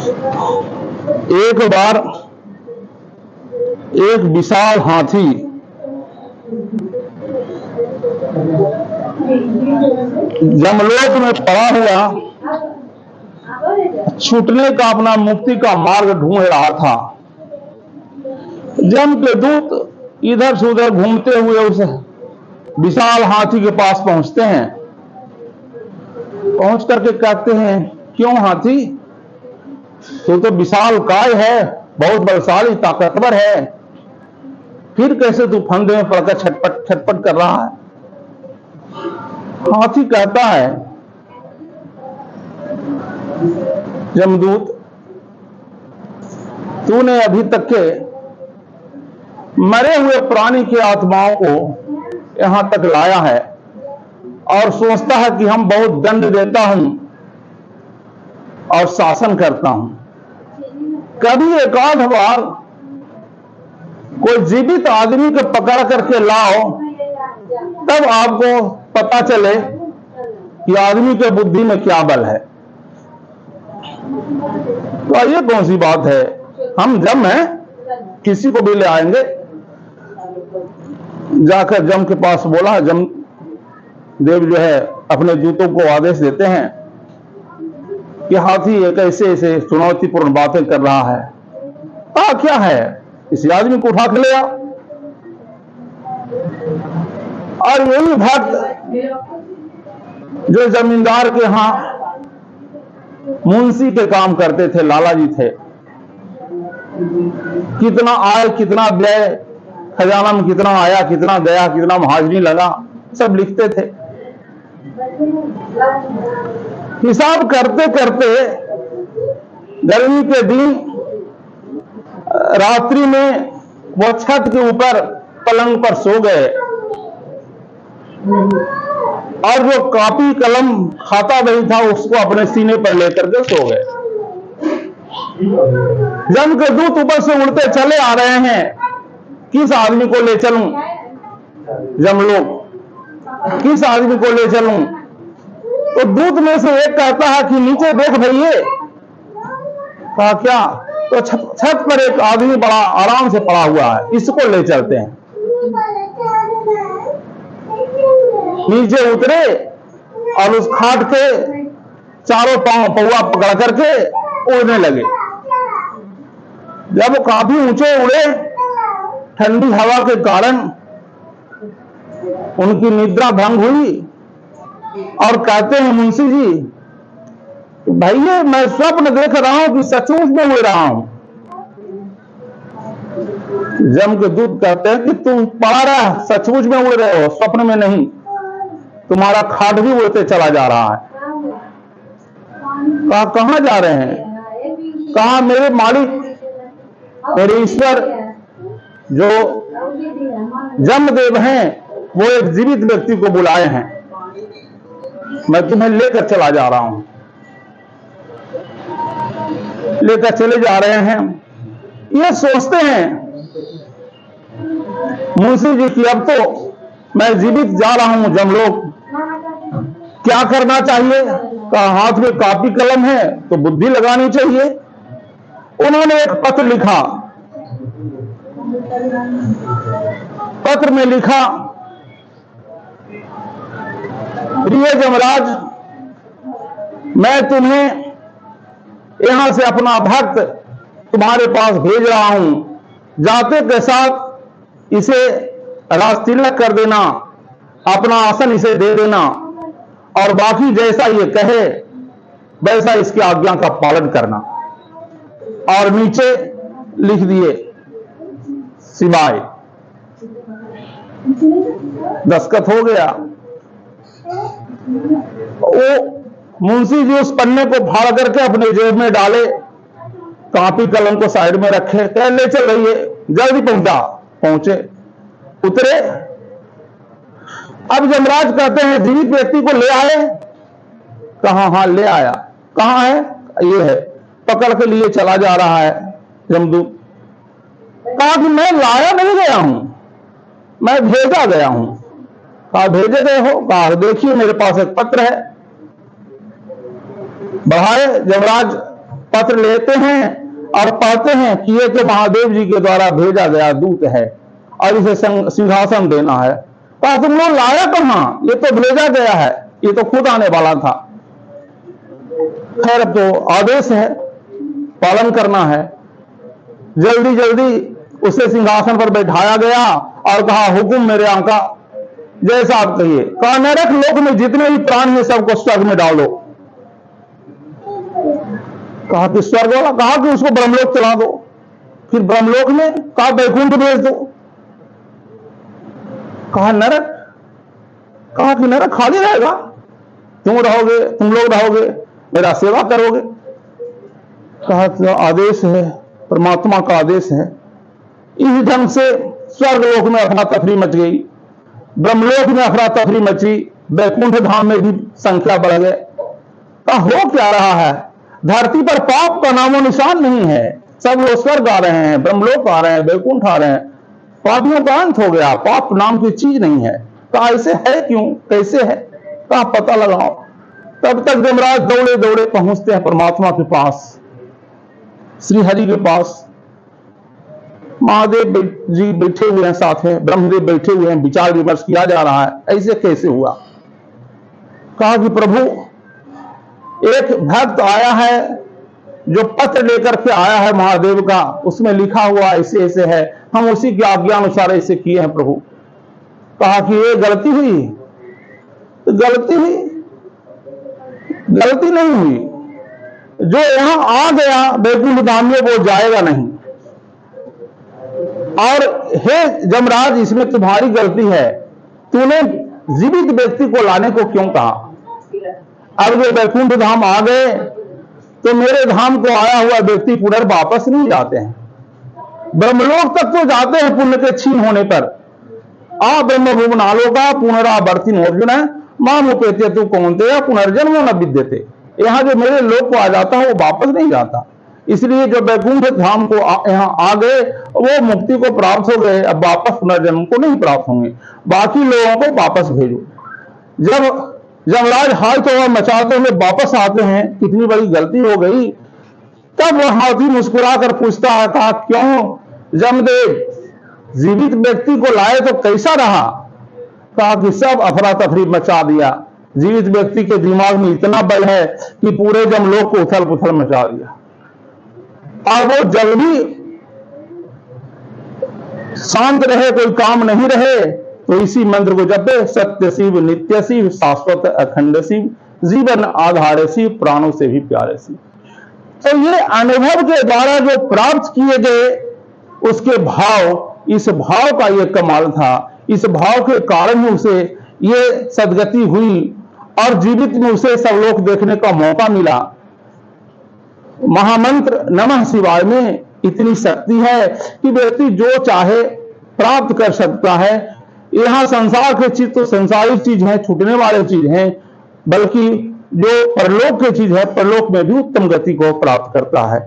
एक बार एक विशाल हाथी जमलोक में पड़ा हुआ छूटने का अपना मुक्ति का मार्ग ढूंढ रहा था। जम के दूत इधर से उधर घूमते हुए उस विशाल हाथी के पास पहुंचते हैं। पहुंच करके कहते हैं, क्यों हाथी, तू तो विशाल काय है, बहुत बलशाली ताकतवर है, फिर कैसे तू फंदे में पड़कर छटपट छटपट कर रहा है। हाथी कहता है, जमदूत, तूने अभी तक के मरे हुए प्राणी की आत्माओं को यहां तक लाया है और सोचता है कि हम बहुत दंड देता हूं और शासन करता हूं। कभी एक आध बार कोई जीवित आदमी को पकड़ करके लाओ, तब आपको पता चले कि आदमी के बुद्धि में क्या बल है। तो ये कौन सी बात है, हम जम हैं, किसी को भी ले आएंगे। जाकर जम के पास बोला। जम देव जो है अपने दूतों को आदेश देते हैं कि हाथी एक ऐसे ऐसे चुनौतीपूर्ण बातें कर रहा है। क्या है, इसी आदमी को उठा के ले आ। और यही भक्त जो जमींदार के यहां मुंशी के काम करते थे, लाला जी थे, कितना आय कितना व्यय, खजाना में कितना आया कितना गया, कितना महाजनी लगा, सब लिखते थे। हिसाब करते करते गर्मी के दिन रात्रि में वो छत के ऊपर पलंग पर सो गए और जो कॉपी कलम खाता बही था उसको अपने सीने पर लेकर के सो गए। जम के दूत ऊपर से उड़ते चले आ रहे हैं, किस आदमी को ले चलूं, जमलोक, किस आदमी को ले चलूं। तो दूत में से एक कहता है कि नीचे देख भैया। कहा क्या? तो छत पर एक आदमी बड़ा आराम से पड़ा हुआ है, इसको ले चलते हैं। नीचे उतरे और उस खाट के चारों पांव पौवा पकड़ करके उड़ने लगे। जब वो काफी ऊंचे उड़े, ठंडी हवा के कारण उनकी निद्रा भंग हुई और कहते हैं, मुंशी जी भैया मैं स्वप्न देख रहा हूं कि सचमुच में उड़ रहा हूं। जम के दूत कहते हैं कि तुम पड़ा रहा, सचमुच में उड़ रहे हो, स्वप्न में नहीं, तुम्हारा खाट भी उड़ते चला जा रहा है। कहा कहां जा रहे हैं? कहा मेरे मालिक, मेरे ईश्वर जो जमदेव हैं, वो एक जीवित व्यक्ति को बुलाए हैं, मैं तुम्हें लेकर चला जा रहा हूं। लेकर चले जा रहे हैं। ये सोचते हैं मुंशी जी कि अब तो मैं जीवित जा रहा हूं जमलोक, क्या करना चाहिए? कहा हाथ में कॉपी कलम है तो बुद्धि लगानी चाहिए। उन्होंने एक पत्र लिखा। पत्र में लिखा, प्रिय जमराज, मैं तुम्हें यहां से अपना भक्त तुम्हारे पास भेज रहा हूं। जाते के साथ इसे राजतिलक कर देना, अपना आसन इसे दे देना और बाकी जैसा ये कहे वैसा इसकी आज्ञा का पालन करना। और नीचे लिख दिए सिवाय। दस्तखत हो गया। वो मुंशी जी उस पन्ने को फाड़ करके अपने जेब में डाले, कॉपी कलम को साइड में रखे, कह ले चल रही है, जल्दी पहुंचे, उतरे। अब जमराज कहते हैं जीवित व्यक्ति को ले आए? कहा हाँ ले आया। कहां है? ये है। पकड़ के लिए चला जा रहा है जमदूत। कहा कि मैं लाया नहीं गया हूं, मैं भेजा गया हूं। कहा भेजे गए हो? कहा देखिए मेरे पास एक पत्र है। बढ़ाए जमराज पत्र लेते हैं और पढ़ते हैं कि ये तो महादेव जी के द्वारा भेजा गया दूत है और इसे सिंहासन देना है। कहा तुम लोग लाया कहां, ये तो भेजा गया है, ये तो खुद आने वाला था। खैर अब तो आदेश है, पालन करना है। जल्दी जल्दी उसे सिंहासन पर बैठाया गया और कहा हुकुम मेरे आका, जैसा आप कहिए। कहा नरक लोक में जितने भी प्राणी हैं सबको स्वर्ग में डालो। कहा कि स्वर्ग वाला, कहा कि उसको ब्रह्मलोक चला दो। फिर ब्रह्मलोक में कहा वैकुंठ भेज दो। कहा नरक, कहा कि नरक खाली रहेगा, तुम रहोगे, तुम लोग रहोगे, मेरा सेवा करोगे। कहा कि आदेश है, परमात्मा का आदेश है। इस ढंग से स्वर्ग लोक में अफरा तफरी मच गई, ब्रह्मलोक में अफरा तफरी मची, वैकुंठ धाम में भी संख्या बढ़ गए। कहा हो क्या रहा है, धरती पर पाप का नामो निशान नहीं है। सब लोग स्वर्ग आ रहे हैं, ब्रह्मलोक आ रहे हैं, वैकुंठ आ रहे हैं, पापियों का अंत हो गया, पाप नाम की चीज नहीं है। कहा ऐसे है क्यों, कैसे है? कहा पता लगाओ। तब तक यमराज दौड़े दौड़े पहुंचते हैं परमात्मा के पास, श्री हरि के पास। महादेव जी बैठे हुए हैं साथ में, ब्रह्मदेव बैठे हुए हैं, विचार विमर्श किया जा रहा है ऐसे कैसे हुआ। कहा कि प्रभु एक भक्त आया है जो पत्र लेकर के आया है महादेव का, उसमें लिखा हुआ ऐसे ऐसे है, हम उसी की आज्ञा अनुसार ऐसे किए हैं प्रभु। कहा कि ये गलती हुई, तो गलती हुई, गलती नहीं हुई। जो यहां आ गया वैकुंठ धाम में वो जाएगा नहीं। और हे जमराज इसमें तुम्हारी गलती है, तूने जीवित व्यक्ति को लाने को क्यों कहा। अब वे वैकुंठ धाम आ गए तो मेरे धाम को आया हुआ व्यक्ति पुनर्वापस नहीं जाते हैं, ब्रह्मलोक तक तो जाते हैं पुण्य के छीन होने पर। आ ब्रह्म भुवनालोका पुनरावर्ती नोर्जुन माम उपेत्य तू कौनते पुनर्जन्म न विद्यते। यहां जो मेरे लोक को आ जाता है वो वापस नहीं जाता। इसलिए जो वैकुंठ धाम को यहां आ गए वो मुक्ति को प्राप्त हो गए, अब वापस पुनर्जन्म को नहीं प्राप्त होंगे। बाकी लोगों को वापस भेजो। जब यमराज हाल तो मचाते हुए वापस आते हैं, कितनी बड़ी गलती हो गई। तब वह हाथी मुस्कुरा कर पूछता है, कहा क्यों जमदेव जीवित व्यक्ति को लाए तो कैसा रहा। कहा कि सब अफरा तफरी मचा दिया, जीवित व्यक्ति के दिमाग में इतना बल है कि पूरे जमलोक को उथल पुथल मचा दिया। और वो जब भी शांत रहे, कोई काम नहीं रहे, तो इसी मंत्र को जपे, सत्य शिव नित्य शिव शाश्वत अखंड शिव जीवन आधार शिव प्राणों से भी प्यारे शिव। तो ये अनुभव के द्वारा जो प्राप्त किए गए उसके भाव, इस भाव का ये कमाल था। इस भाव के कारण ही उसे ये सदगति हुई और जीवित में उसे सर्वलोक देखने का मौका मिला। महामंत्र नमः शिवाय में इतनी शक्ति है कि व्यक्ति जो चाहे प्राप्त कर सकता है। यहां संसार के चीज तो संसारिक चीज है, छूटने वाले चीज हैं, बल्कि जो परलोक की चीज है परलोक में भी उत्तम गति को प्राप्त करता है।